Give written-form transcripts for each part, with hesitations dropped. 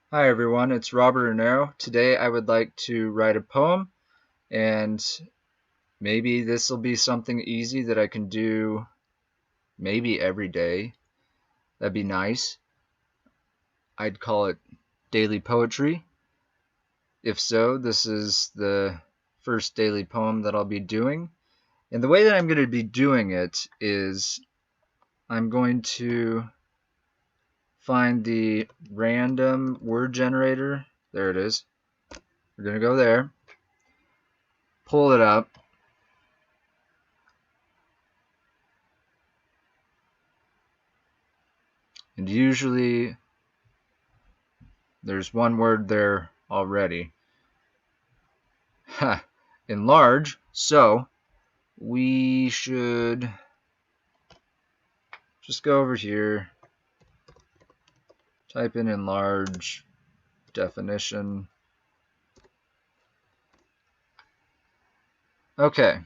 Hi everyone, it's Robert Arnero. Today I would like to write a poem, and maybe this will be something easy that I can do maybe every day. That'd be nice. I'd call it daily poetry. If so, this is the first daily poem that I'll be doing. And the way that I'm going to be doing it is I'm going to find the random word generator. There it is. We're going to go there, pull it up. And usually there's one word there already. Enlarge. So we should just go over here, type in enlarge definition. Okay.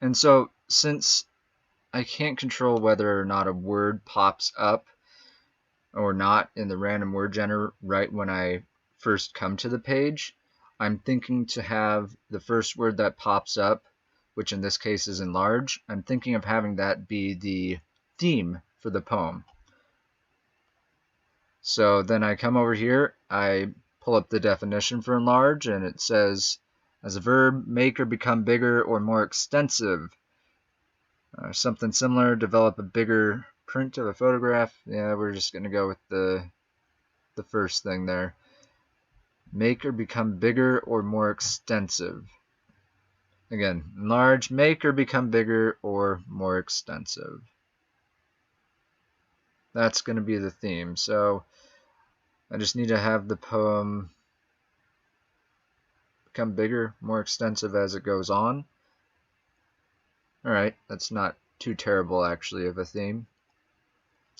And so since I can't control whether or not a word pops up or not in the random word generator right when I first come to the page, I'm thinking to have the first word that pops up, which in this case is enlarge, I'm thinking of having that be the theme for the poem. So then I come over here, I pull up the definition for enlarge, and it says, as a verb, make or become bigger or more extensive. Something similar, develop a bigger print of a photograph. Yeah, we're just going to go with the first thing there. Make or become bigger or more extensive. Again, enlarge, make or become bigger or more extensive. That's going to be the theme. So I just need to have the poem become bigger, more extensive as it goes on. Alright, that's not too terrible actually of a theme.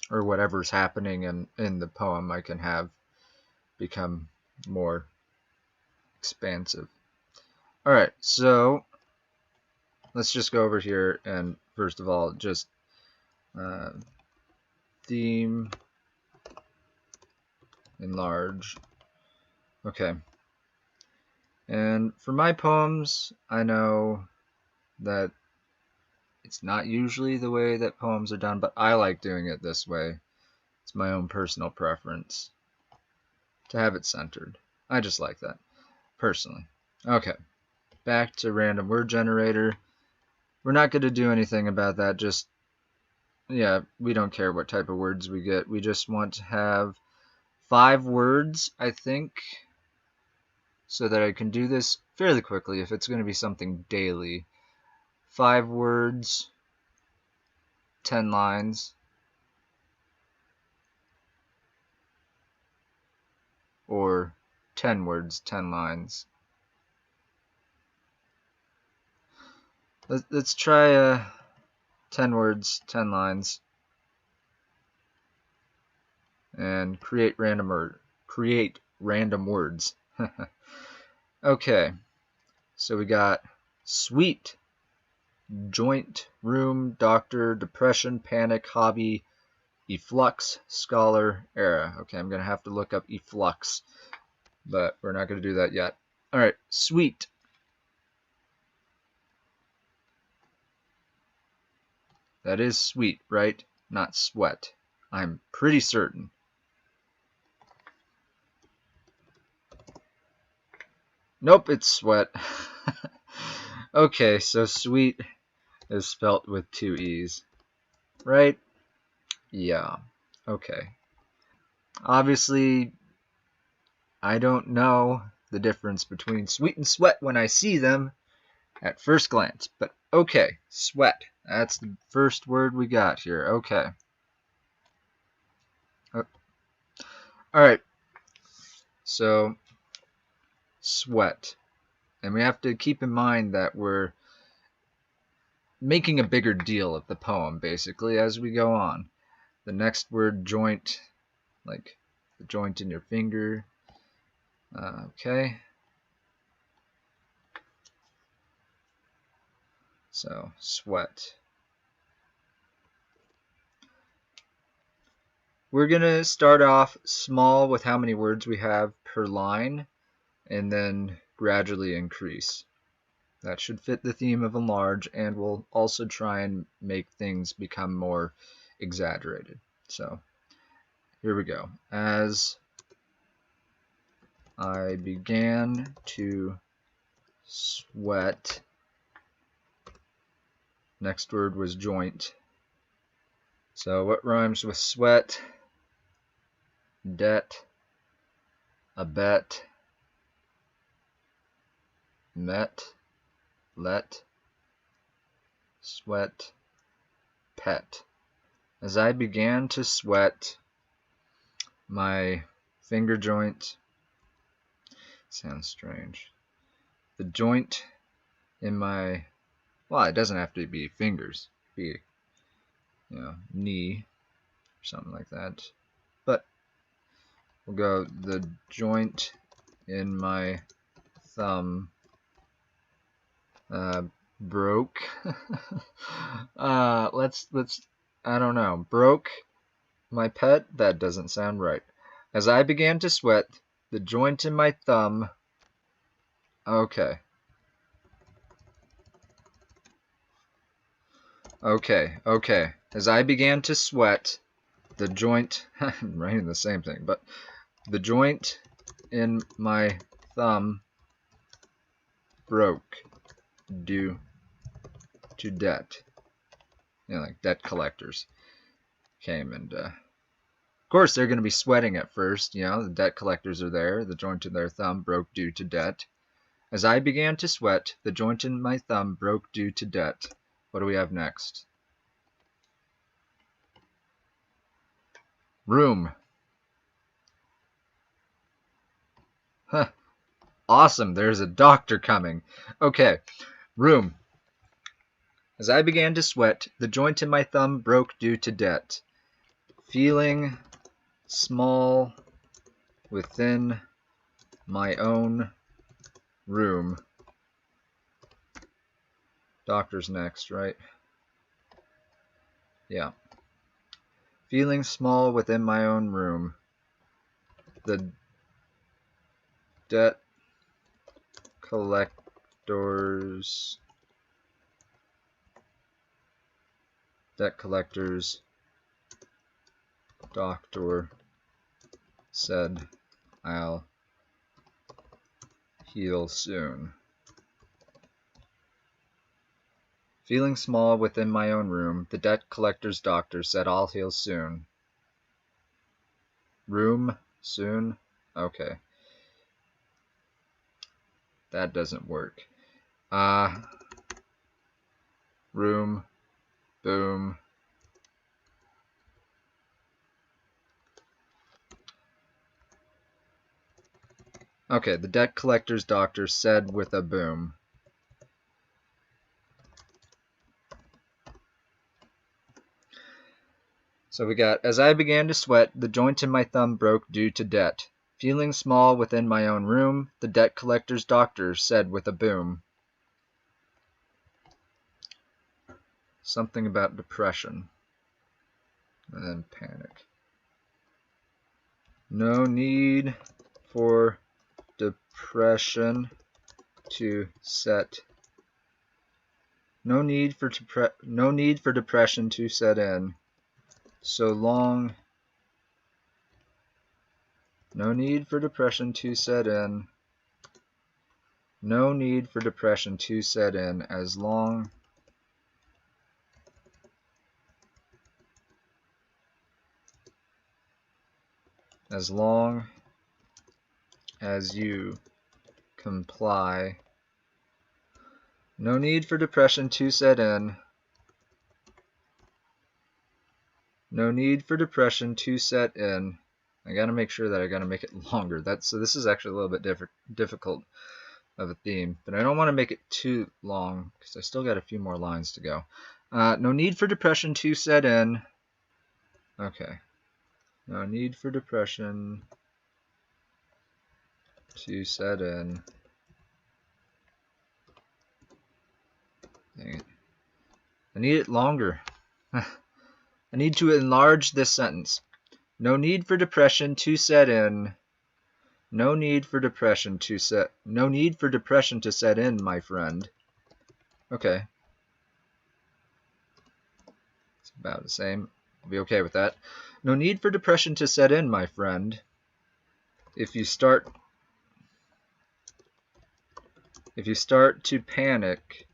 Or whatever's happening in the poem I can have become more expansive. Alright, so let's just go over here and first of all just theme enlarge. Okay. And for my poems, I know that it's not usually the way that poems are done, but I like doing it this way. It's my own personal preference to have it centered. I just like that, personally. Okay, back to random word generator. We're not going to do anything about that, just, yeah, we don't care what type of words we get. We just want to have 5 words, I think, so that I can do this fairly quickly if it's going to be something daily. 5 words, 10 lines, or 10 words, 10 lines. Let's try 10 words, 10 lines, and create random words. Okay, so we got sweet, joint, room, doctor, depression, panic, hobby, efflux, scholar, era. Okay, I'm going to have to look up efflux, but we're not going to do that yet. Alright, sweet. That is sweet, right? Not sweat. I'm pretty certain. Nope, it's sweat. Okay, so sweet is spelt with 2 E's, right? Yeah, okay. Obviously, I don't know the difference between sweet and sweat when I see them at first glance, but okay, sweat. That's the first word we got here. Okay. Alright, so sweat. And we have to keep in mind that we're making a bigger deal of the poem, basically, as we go on. The next word, joint, like the joint in your finger. Okay. So, sweat. We're going to start off small with how many words we have per line, and then gradually increase. That should fit the theme of enlarge, and we'll also try and make things become more exaggerated. So here we go. As I began to sweat, next word was joint. So what rhymes with sweat? Debt, a bet, met, let, sweat, pet. As I began to sweat, my finger joint, sounds strange, the joint in my, well, it doesn't have to be fingers, it could be, knee or something like that, but we'll go the joint in my thumb broke. Let's I don't know, broke my pet? That doesn't sound right. As I began to sweat, the joint in my thumb. Okay. As I began to sweat, the joint, I'm writing the same thing, but the joint in my thumb broke due to debt. Like debt collectors came and, of course, they're going to be sweating at first. The debt collectors are there. The joint in their thumb broke due to debt. As I began to sweat, the joint in my thumb broke due to debt. What do we have next? Room. Huh. Awesome, there's a doctor coming. Okay, room. As I began to sweat, the joint in my thumb broke due to debt. Feeling small within my own room. Doctor's next, right? Yeah. Feeling small within my own room. The debt collectors doctor said I'll heal soon. Feeling small within my own room, the debt collector's doctor said I'll heal soon. Room, soon? Okay. That doesn't work. Room, boom. Okay, the debt collector's doctor said with a boom. So we got, as I began to sweat, the joint in my thumb broke due to debt. Feeling small within my own room, the debt collector's doctor said with a boom. Something about depression. And then panic. No need for depression to set. No need for depression to set in. So long. No need for depression to set in. No need for depression to set in as long as you comply. No need for depression to set in. No need for depression to set in. I gotta make sure that I gotta make it longer. So this is actually a little bit difficult of a theme, but I don't want to make it too long because I still got a few more lines to go. No need for depression to set in. Okay. No need for depression to set in. Dang it. I need it longer. I need to enlarge this sentence. No need for depression to set in. No need for depression to set in, my friend. Okay. It's about the same. I'll be okay with that. No need for depression to set in, my friend. If you start to panic,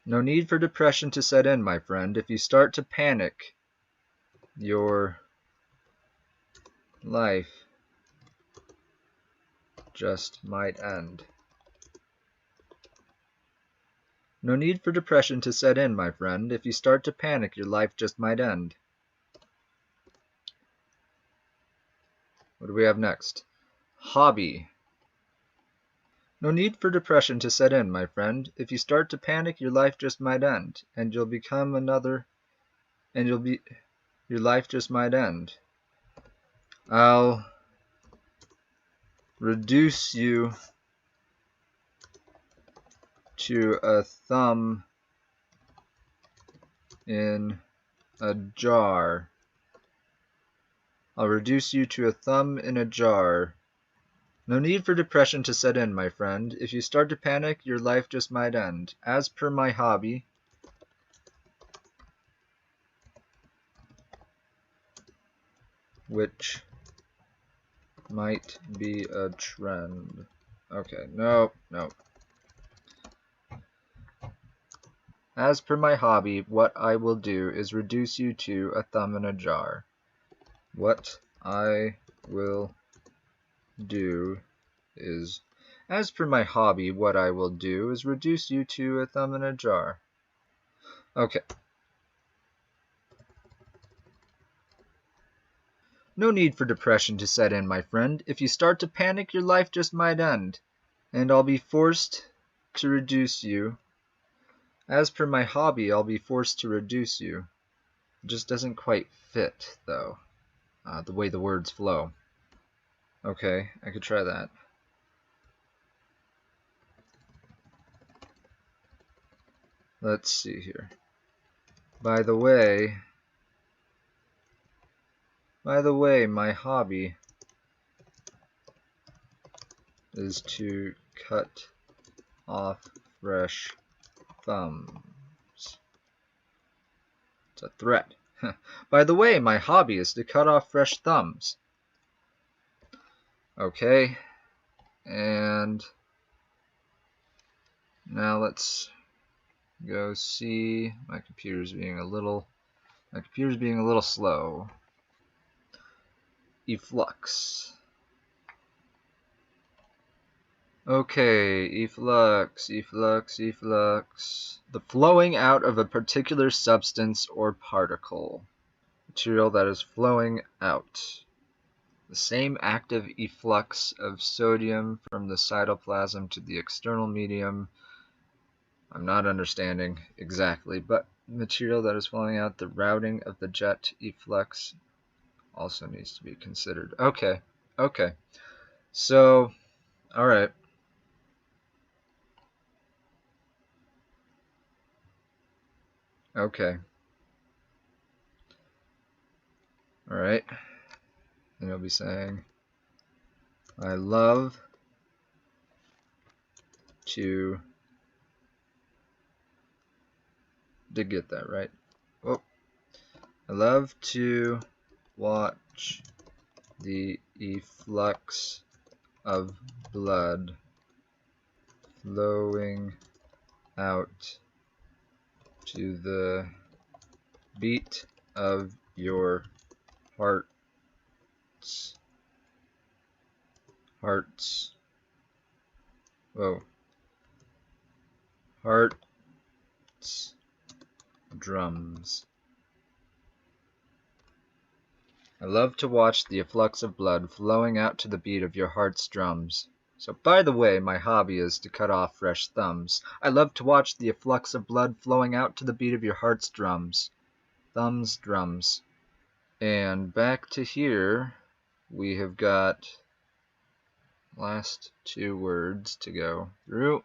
no need for depression to set in, my friend. If you start to panic, your life just might end. No need for depression to set in, my friend. If you start to panic, your life just might end. What do we have next? Hobby. No need for depression to set in, my friend. If you start to panic, your life just might end, and your life just might end. I'll reduce you to a thumb in a jar. I'll reduce you to a thumb in a jar. No need for depression to set in, my friend. If you start to panic, your life just might end. As per my hobby, which might be a trend. Okay, no. As per my hobby, what I will do is reduce you to a thumb in a jar. What I will do is, as per my hobby, what I will do is reduce you to a thumb in a jar. Okay. No need for depression to set in, my friend. If you start to panic, your life just might end, and I'll be forced to reduce you. As per my hobby, I'll be forced to reduce you. It just doesn't quite fit, though, the way the words flow. Okay, I could try that. Let's see here. By the way, my hobby is to cut off fresh thumbs. It's a threat. By the way, my hobby is to cut off fresh thumbs. Okay, and now let's go see. My computer's being a little slow. Efflux. Okay, efflux. The flowing out of a particular substance or particle. Material that is flowing out. The same active efflux of sodium from the cytoplasm to the external medium. I'm not understanding exactly, but material that is flowing out, the routing of the jet efflux also needs to be considered. Okay. So, alright. Okay. Alright. And you'll be saying, I love to... Did get that right. Oh. I love to watch the efflux of blood flowing out to the beat of your hearts. Whoa. Hearts drums. I love to watch the efflux of blood flowing out to the beat of your heart's drums. So, by the way, my hobby is to cut off fresh thumbs. I love to watch the efflux of blood flowing out to the beat of your heart's drums. Thumbs, drums. And back to here, we have got last two words to go through.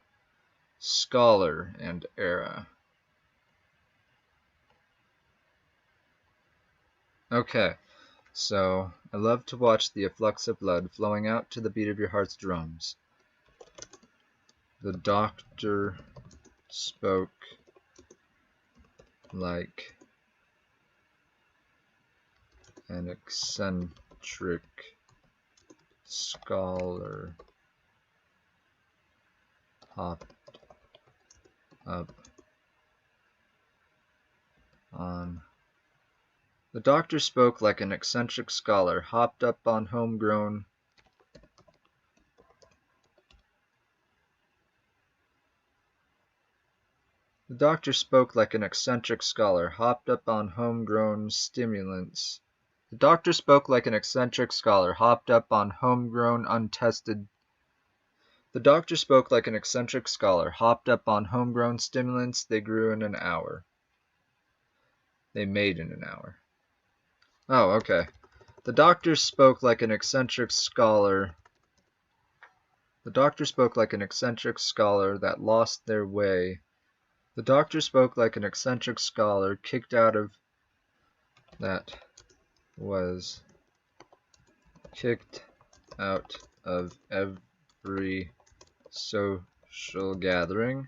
Scholar and era. Okay, So I love to watch the efflux of blood flowing out to the beat of your heart's drums. The doctor spoke like an eccentric scholar hopped up on. The doctor spoke like an eccentric scholar hopped up on homegrown. The doctor spoke like an eccentric scholar hopped up on homegrown stimulants. The doctor spoke like an eccentric scholar hopped up on homegrown untested. The doctor spoke like an eccentric scholar hopped up on homegrown stimulants they grew in an hour. They made in an hour. Oh, okay. The doctor spoke like an eccentric scholar. The doctor spoke like an eccentric scholar that lost their way. The doctor spoke like an eccentric scholar kicked out of that was kicked out of every social gathering.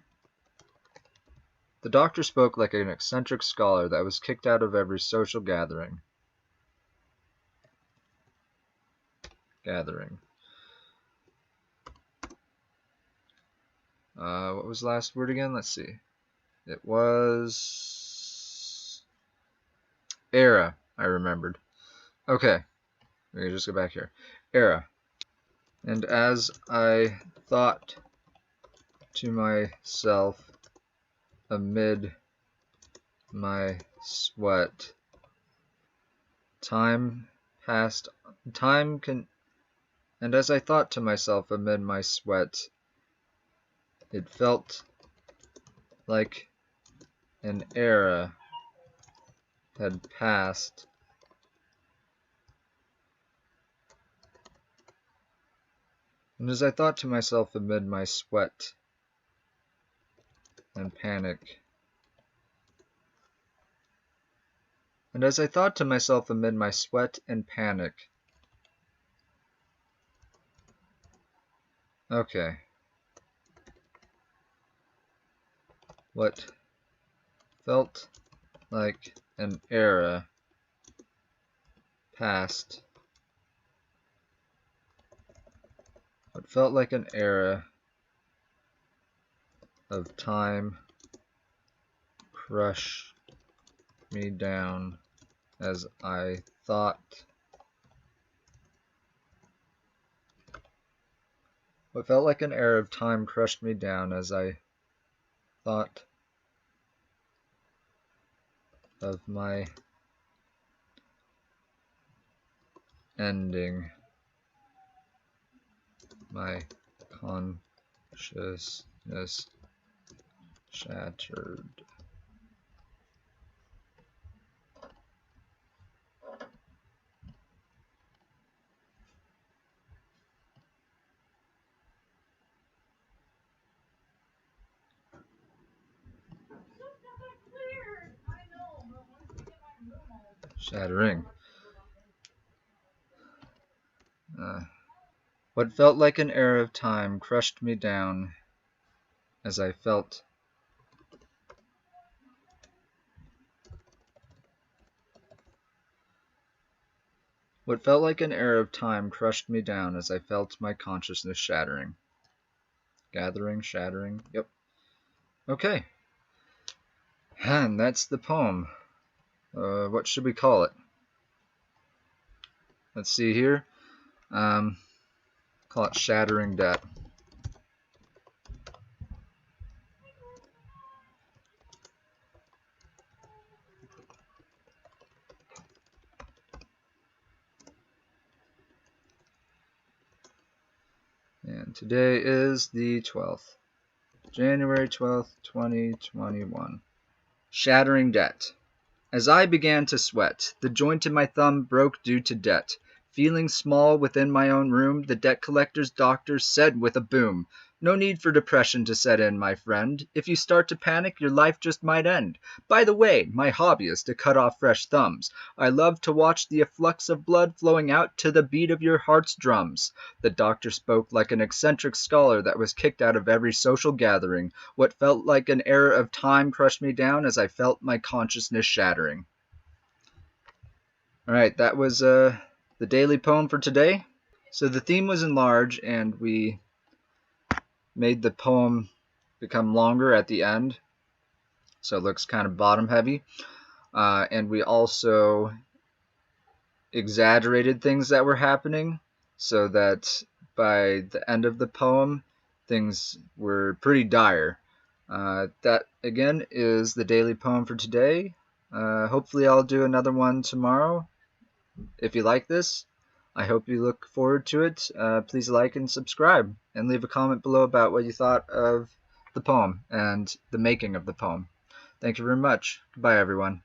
The doctor spoke like an eccentric scholar that was kicked out of every social gathering. What was the last word again? Let's see. It was era. I remembered. Okay. We can just go back here. Era. And as I thought to myself amid my sweat, and as I thought to myself amid my sweat, it felt like an era had passed. And as I thought to myself amid my sweat and panic, and as I thought to myself amid my sweat and panic, okay, what felt like an era passed. What felt like an era of time crushed me down as I thought. What felt like an era of time crushed me down as I thought of my ending, my consciousness shattered. Shattering. What felt like an era of time crushed me down as I felt. What felt like an era of time crushed me down as I felt my consciousness shattering. Gathering, shattering, yep. Okay. And that's the poem. What should we call it? Let's see here. Call it Shattering Debt. And today is the 12th. January 12th, 2021. Shattering Debt. As I began to sweat, the joint in my thumb broke due to debt. Feeling small within my own room, the debt collector's doctor said with a boom, No need for depression to set in, my friend. If you start to panic, your life just might end. By the way, my hobby is to cut off fresh thumbs. I love to watch the efflux of blood flowing out to the beat of your heart's drums. The doctor spoke like an eccentric scholar that was kicked out of every social gathering. What felt like an era of time crushed me down as I felt my consciousness shattering. All right, that was the daily poem for today. So the theme was enlarged, and we made the poem become longer at the end, so it looks kind of bottom heavy. And we also exaggerated things that were happening so that by the end of the poem, things were pretty dire. That, again, is the daily poem for today. Hopefully I'll do another one tomorrow. If you like this, I hope you look forward to it. Please like and subscribe, and leave a comment below about what you thought of the poem and the making of the poem. Thank you very much. Goodbye, everyone.